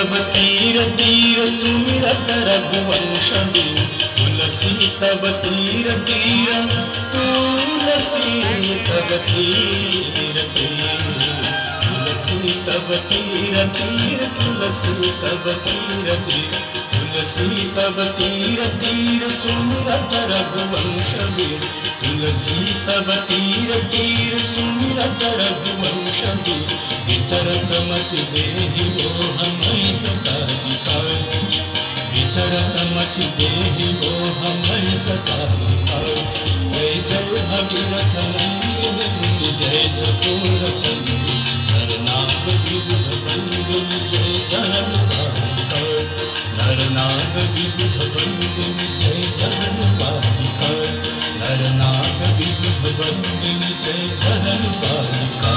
तब तीर तीर सुमिरत रघुवंश बिनु तुलसी तब तीर तीर तुलसी तब तीर तीर तुलसी तब तीर तीर तुलसी तब तीर तीर तुलसी तब तीर तीर सुमिरत रघुवंश बिनु तुलसी तब तीर तीर सुमिरत रघुवंश बिनु विचरत मति देहि मोह मई सताहि विचरत मति देहि मोह मई सताहि जय जय भगीरथ नंदिनी जय चकोर चंडी नरनाग विबुध बंदिनी जय जहन बालिका नरनाग विबुध बंदिनी जय जहन बालिका नरनाग विबुध बंदिनी जय जहन बालिका।